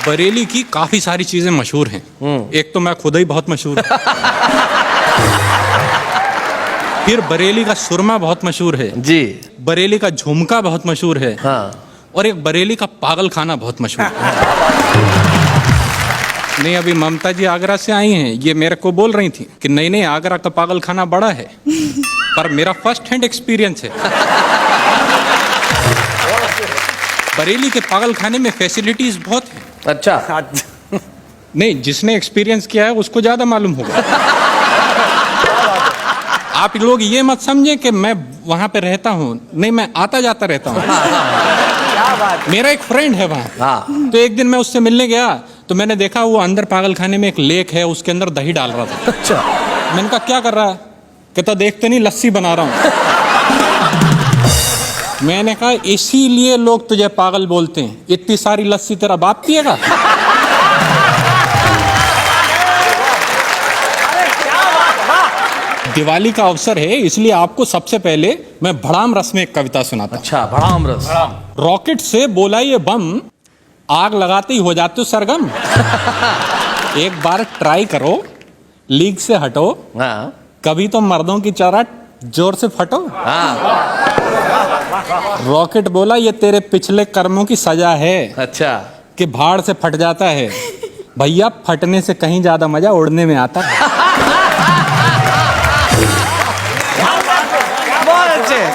बरेली की काफी सारी चीजें मशहूर हैं। एक तो मैं खुद ही बहुत मशहूर हूँ। फिर बरेली का सुरमा बहुत मशहूर है जी। बरेली का झुमका बहुत मशहूर है। हाँ। और एक बरेली का पागल खाना बहुत मशहूर है। नहीं, अभी ममता जी आगरा से आई हैं, ये मेरे को बोल रही थी कि नहीं नहीं आगरा का पागल खाना बड़ा है, पर मेरा फर्स्ट हैंड एक्सपीरियंस है। बरेली के पागल खाने में फैसिलिटीज बहुत हैं। अच्छा। नहीं, जिसने एक्सपीरियंस किया है उसको ज्यादा मालूम होगा। आप लोग ये मत समझें कि मैं वहां पे रहता हूँ, नहीं, मैं आता जाता रहता हूँ। मेरा एक फ्रेंड है वहाँ। तो एक दिन मैं उससे मिलने गया तो मैंने देखा वो अंदर पागल खाने में एक लेक है, उसके अंदर दही डाल रहा था। अच्छा। मैंने कहा क्या कर रहा है? कहता देखते नहीं लस्सी बना रहा हूँ। मैंने कहा इसीलिए लोग तुझे पागल बोलते हैं, इतनी सारी लस्सी तेरा बाप पिएगा? दिवाली का अवसर है इसलिए आपको सबसे पहले मैं भड़ाम रस में एक कविता सुनाता हूं। अच्छा, भड़ाम रस। रॉकेट से बोला ये बम, आग लगाते ही हो जाते हो सरगम। एक बार ट्राई करो, लीक से हटो, हाँ। कभी तो मर्दों की चौराट जोर से फटो। हाँ। रॉकेट बोला ये तेरे पिछले कर्मों की सजा है। अच्छा। कि भाड़ से फट जाता है भैया, फटने से कहीं ज्यादा मजा उड़ने में आता है।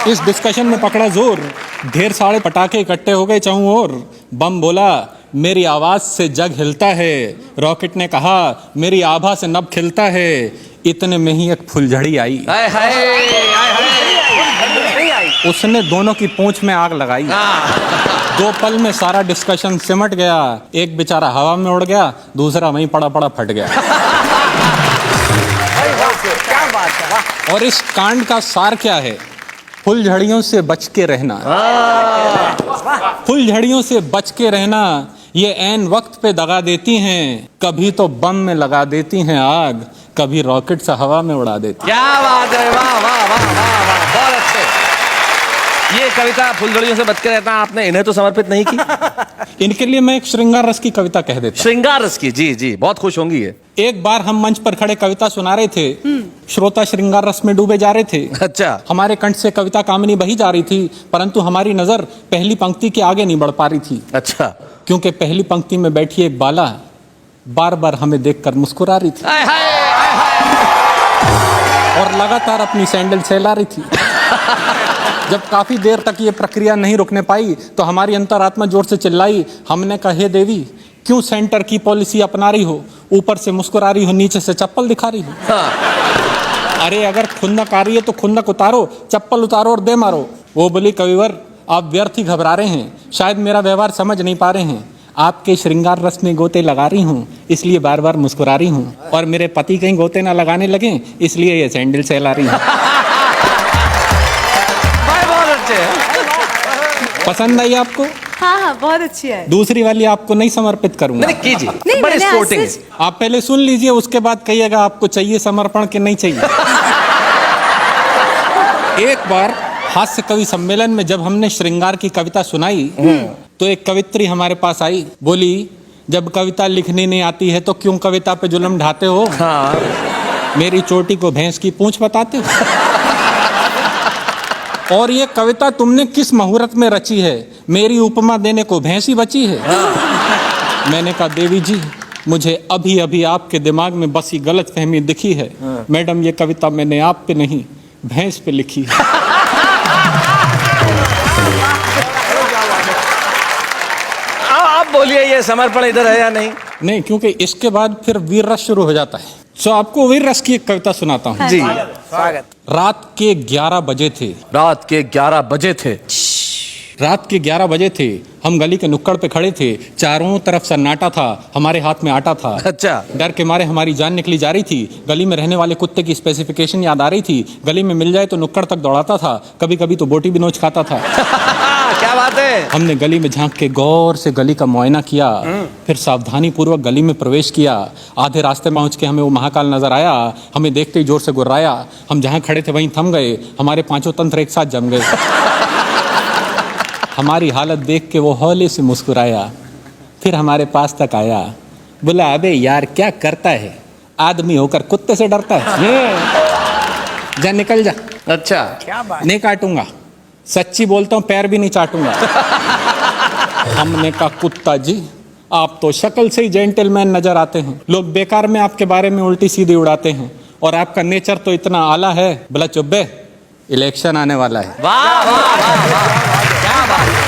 इस डिस्कशन में पकड़ा जोर, ढेर सारे पटाखे इकट्ठे हो गए चारों ओर। बम बोला मेरी आवाज से जग हिलता है, रॉकेट ने कहा मेरी आभा से नभ खिलता है। इतने में ही एक फुलझड़ी आई, उसने दोनों की पूंछ में आग लगाई। 2 पल में सारा डिस्कशन सिमट गया। एक बेचारा हवा में उड़ गया, दूसरा वहीं पड़ा पड़ा फट गया। और इस कांड का सार क्या है? फुलझड़ियों से बच के रहना। फुलझड़ियों से बच के रहना, ये ऐन वक्त पे दगा देती हैं। कभी तो बम में लगा देती हैं आग, कभी रॉकेट से हवा में उड़ा देती। क्या बात है, वाह वाह वाह वाह वाह, बहुत अच्छे। ये कविता फुलझड़ियों से बच के रहना आपने इन्हें तो समर्पित नहीं की। इनके लिए मैं एक श्रृंगार रस की कविता कह देता। श्रृंगार रस की? जी जी, बहुत खुश होंगी ये। एक बार हम मंच पर खड़े कविता सुना रहे थे, श्रोता श्रृंगार रस में डूबे जा रहे थे। अच्छा। हमारे कंठ से कविता कामनी बही जा रही थी, परंतु हमारी नजर पहली पंक्ति के आगे नहीं बढ़ पा रही थी। अच्छा। क्योंकि पहली पंक्ति में बैठी एक बाला बार बार हमें देखकर मुस्कुरा रही थी। आय हाय, आय हाय। और लगातार अपनी सैंडल सहला रही थी। जब काफी देर तक ये प्रक्रिया नहीं रुकने पाई तो हमारी अंतरात्मा जोर से चिल्लाई। हमने कहा हे देवी, क्यों सेंटर की पॉलिसी अपना रही हो? ऊपर से मुस्कुरा रही हो, नीचे से चप्पल दिखा रही हो। हाँ। अरे अगर खुंदक आ रही है तो खुंदक उतारो, चप्पल उतारो और दे मारो। वो बोली कविवर आप व्यर्थ ही घबरा रहे हैं, शायद मेरा व्यवहार समझ नहीं पा रहे हैं। आपके श्रृंगार रस में गोते लगा रही हूँ, इसलिए बार बार मुस्कुरा रही हूँ। और मेरे पति कहीं गोते ना लगाने लगे, इसलिए ये सैंडल सहला रही हूँ। पसंद आई आपको? हाँ हाँ, बहुत अच्छी है। दूसरी वाली आपको नहीं समर्पित करूंगा। नहीं कीजिए, नहीं, बड़ी मैंने स्पोर्टिंग है। आप पहले सुन लीजिए, उसके बाद कहिएगा आपको चाहिए समर्पण कि नहीं चाहिए। एक बार हास्य कवि सम्मेलन में जब हमने श्रृंगार की कविता सुनाई तो एक कवित्री हमारे पास आई, बोली जब कविता लिखनी नहीं आती है तो क्यों कविता पे जुल्म ढाते हो? हाँ। मेरी चोटी को भैंस की पूंछ बताते हो। और ये कविता तुमने किस मुहूर्त में रची है? मेरी उपमा देने को भैंसी बची है। मैंने कहा देवी जी, मुझे अभी अभी आपके दिमाग में बसी गलत फहमी दिखी है। मैडम ये कविता मैंने आप पे नहीं भैंस पे लिखी है। आप बोलिए ये समर्पण इधर है या नहीं? नहीं, क्योंकि इसके बाद फिर वीर रस शुरू हो जाता है। तो आपको वीर रस की एक कविता सुनाता हूँ। जी। स्वागत। रात के 11 बजे थे। रात के 11 बजे थे। रात के 11 बजे थे, हम गली के नुक्कड़ पे खड़े थे। चारों तरफ सन्नाटा था, हमारे हाथ में आटा था। अच्छा। डर के मारे हमारी जान निकली जा रही थी। गली में रहने वाले कुत्ते की स्पेसिफिकेशन याद आ रही थी। गली में मिल जाए तो नुक्कड़ तक दौड़ाता था, कभी कभी तो बोटी भी नोच खाता था। क्या बात है। हमने गली में झांक के गौर से गली का मुआयना किया, फिर सावधानी पूर्वक गली में प्रवेश किया। आधे रास्ते पहुंच के हमें वो महाकाल नजर आया। हमें देखते ही जोर से गुर्राया। हम जहां खड़े थे वहीं थम गए। हमारे पांचों तंत्र एक साथ जम गए। हमारी हालत देख के वो हौले से मुस्कुराया, फिर हमारे पास तक आया, बोला अबे यार क्या करता है, आदमी होकर कुत्ते से डरता है, जा निकल जा। अच्छा, नहीं काटूंगा, सच्ची बोलता हूँ, पैर भी नहीं चाटूंगा। हमने कहा कुत्ता जी आप तो शक्ल से ही जेंटलमैन नजर आते हैं, लोग बेकार में आपके बारे में उल्टी सीधी उड़ाते हैं, और आपका नेचर तो इतना आला है। बोला चुप बे, इलेक्शन आने वाला है। वाह वाह वाह वाह, क्या बात है।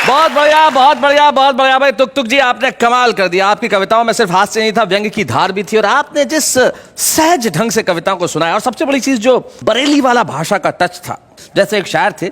बहुत बढ़िया, बहुत बढ़िया, बहुत बढ़िया भाई तुक जी, आपने कमाल कर दिया। आपकी कविताओं में सिर्फ हास्य नहीं था, व्यंग्य की धार भी थी, और आपने जिस सहज ढंग से कविताओं को सुनाया, और सबसे बड़ी चीज जो बरेली वाला भाषा का टच था। जैसे एक शायर थे,